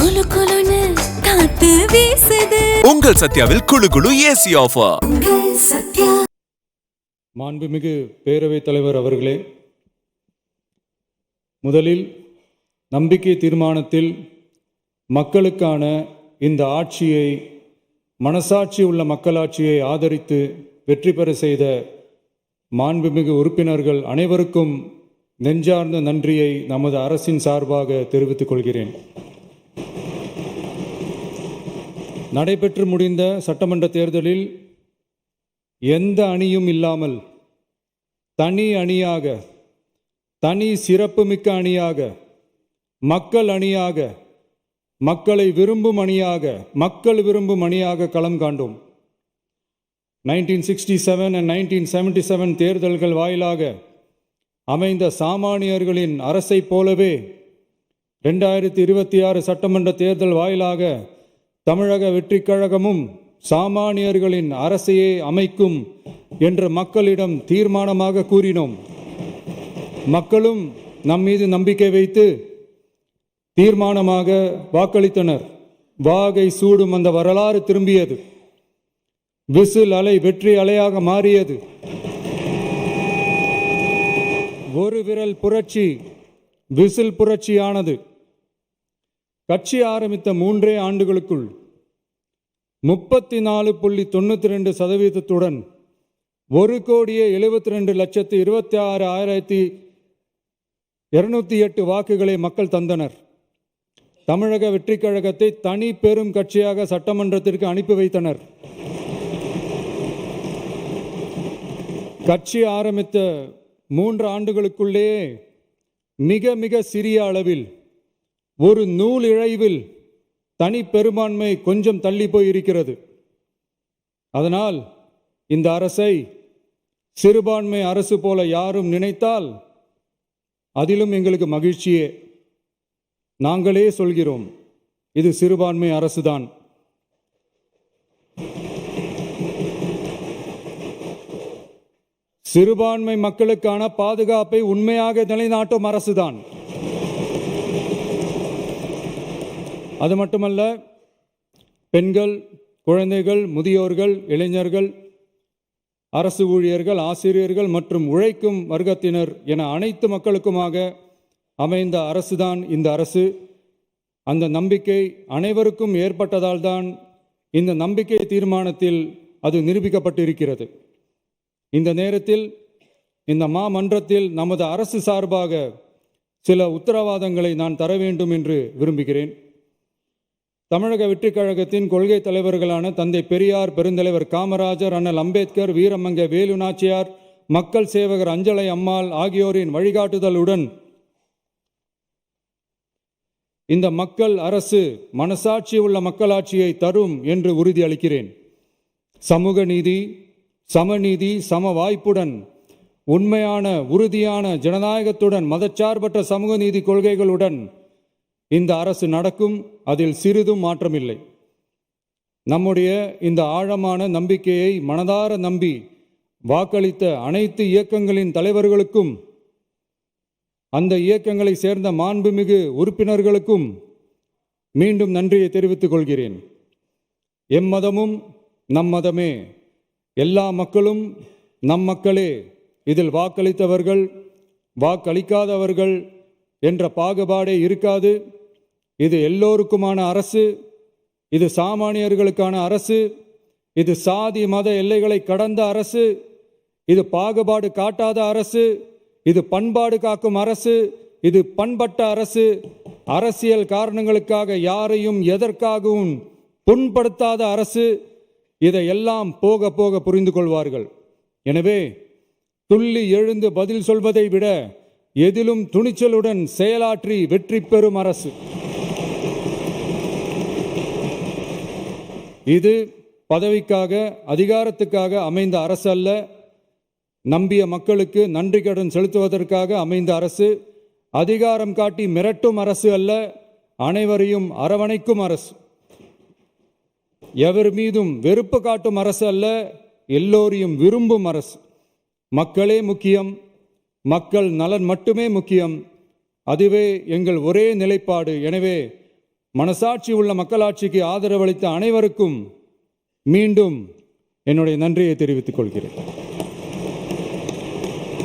குளு குளுன்னு காத்து வீசுது. உங்கள் சத்யாவில் குளு குளு ஏசி ஆஃபர். சத்யா. மாண்புமிகு பேரவைத் தலைவர் அவர்களே, முதலில் நம்பிக்கை தீர்மானத்தில் மக்களுக்கான இந்த ஆட்சியை, மனசாட்சி உள்ள மக்களாட்சியை ஆதரித்து வெற்றி பெற செய்த மாண்புமிகு உறுப்பினர்கள் அனைவருக்கும் நெஞ்சார்ந்த நன்றியை நமது அரசின் சார்பாக தெரிவித்துக் கொள்கிறேன். நடைபெற்று முடிந்த சட்டமன்ற தேர்தலில் எந்த அணியும் இல்லாமல் தனி அணியாக, தனி சிறப்புமிக்க அணியாக, மக்கள் அணியாக, மக்களை விரும்பும் அணியாக, மக்கள் விரும்பும் அணியாக களம் காண்டோம். 1967 and 1977 தேர்தல்கள் வாயிலாக அமைந்த சாமானியர்களின் அரசை போலவே 2026 சட்டமன்ற தேர்தல் வாயிலாக தமிழக வெற்றிக் கழகமும் சாமானியர்களின் அரசையே அமைக்கும் என்று மக்களிடம் தீர்மானமாக கூறினோம். மக்களும் நம் மீது நம்பிக்கை வைத்து தீர்மானமாக வாக்களித்தனர். வாகை சூடும் அந்த வரலாறு திரும்பியது. விசில் அலை வெற்றி அலையாக மாறியது. ஒரு விரல் புரட்சி விசில் புரட்சியானது. கட்சி ஆரம்பித்த 3 ஆண்டுகளுக்குள் 34.92% 1,72,26,208 வாக்குகளை மக்கள் தந்தனர். தமிழக வெற்றிக் கழகத்தை தனி பெரும் கட்சியாக சட்டமன்றத்திற்கு அனுப்பி வைத்தனர். கட்சி ஆரம்பித்த 3 ஆண்டுகளுக்குள்ளேயே மிக மிக சிறிய அளவில், ஒரு நூல் இழைவில் தனி பெரும்பான்மை கொஞ்சம் தள்ளி போயிருக்கிறது. அதனால் இந்த அரசை சிறுபான்மை அரசு போல யாரும் நினைத்தால் அதிலும் எங்களுக்கு மகிழ்ச்சியே. நாங்களே சொல்கிறோம், இது சிறுபான்மை அரசுதான். சிறுபான்மை மக்களுக்கான பாதுகாப்பை உண்மையாக நிலைநாட்டும் அரசுதான். அது மட்டுமல்ல, பெண்கள், குழந்தைகள், முதியோர்கள், இளைஞர்கள், அரசு ஊழியர்கள், ஆசிரியர்கள் மற்றும் உழைக்கும் வர்க்கத்தினர் என அனைத்து மக்களுக்குமாக அமைந்த அரசுதான் இந்த அரசு. அந்த நம்பிக்கை அனைவருக்கும் ஏற்பட்டதால் தான் இந்த நம்பிக்கை தீர்மானத்தில் அது நிரூபிக்கப்பட்டிருக்கிறது. இந்த நேரத்தில் இந்த மாமன்றத்தில் நமது அரசு சார்பாக சில உத்தரவாதங்களை நான் தர வேண்டும் என்று விரும்புகிறேன். தமிழக வெற்றிக் கழகத்தின் கொள்கை தலைவர்களான தந்தை பெரியார், பெருந்தலைவர் காமராஜர், அண்ணல் அம்பேத்கர், வீரமங்க வேலு நாச்சியார், மக்கள் சேவகர் அஞ்சலை அம்மாள் ஆகியோரின் வழிகாட்டுதலுடன் இந்த மக்கள் அரசு மனசாட்சி உள்ள மக்களாட்சியை தரும் என்று உறுதியளிக்கிறேன். சமூக நீதி, சமநீதி, சம வாய்ப்புடன், உண்மையான உறுதியான ஜனநாயகத்துடன், மதச்சார்பற்ற சமூக நீதி கொள்கைகளுடன் இந்த அரசு நடக்கும். அதில் சிறிதும் மாற்றமில்லை. நம்முடைய இந்த ஆழமான நம்பிக்கையை மனதார நம்பி வாக்களித்த அனைத்து இயக்கங்களின் தலைவர்களுக்கும், அந்த இயக்கங்களை சேர்ந்த மாண்புமிகு உறுப்பினர்களுக்கும் மீண்டும் நன்றியை தெரிவித்துக் கொள்கிறேன். எம்மதமும் நம் மதமே, எல்லா மக்களும் நம் மக்களே, இதில் வாக்களித்தவர்கள் வாக்களிக்காதவர்கள் என்ற பாகுபாடே இருக்காது. இது எல்லோருக்குமான அரசு. இது சாமானியர்களுக்கான அரசு. இது சாதி மத எல்லைகளை கடந்த அரசு. இது பாகுபாடு காட்டாத அரசு. இது பண்பாடு காக்கும் அரசு. இது பண்பட்ட அரசு. அரசியல் காரணங்களுக்காக யாரையும் எதற்காகவும் புண்படுத்தாத அரசு. இதையெல்லாம் போக போக புரிந்து கொள்வார்கள். எனவே துள்ளி எழுந்து பதில் சொல்வதை விட எதிலும் துணிச்சலுடன் செயலாற்றி வெற்றி பெறும் அரசு இது. பதவிக்காக, அதிகாரத்துக்காக அமைந்த அரசு அல்ல. நம்பிய மக்களுக்கு நன்றி கடன் செலுத்துவதற்காக அமைந்த அரசு. அதிகாரம் காட்டி மிரட்டும் அரசு அல்ல, அனைவரையும் அரவணைக்கும் அரசு. எவர் மீதும் வெறுப்பு காட்டும் அரசு அல்ல, எல்லோரையும் விரும்பும் அரசு. மக்களே முக்கியம், மக்கள் நலன் மட்டுமே முக்கியம். அதுவே எங்கள் ஒரே நிலைப்பாடு. எனவே மனசாட்சி உள்ள மக்களாட்சிக்கு ஆதரவளித்த அனைவருக்கும் மீண்டும் என்னுடைய நன்றியை தெரிவித்துக் கொள்கிறேன்.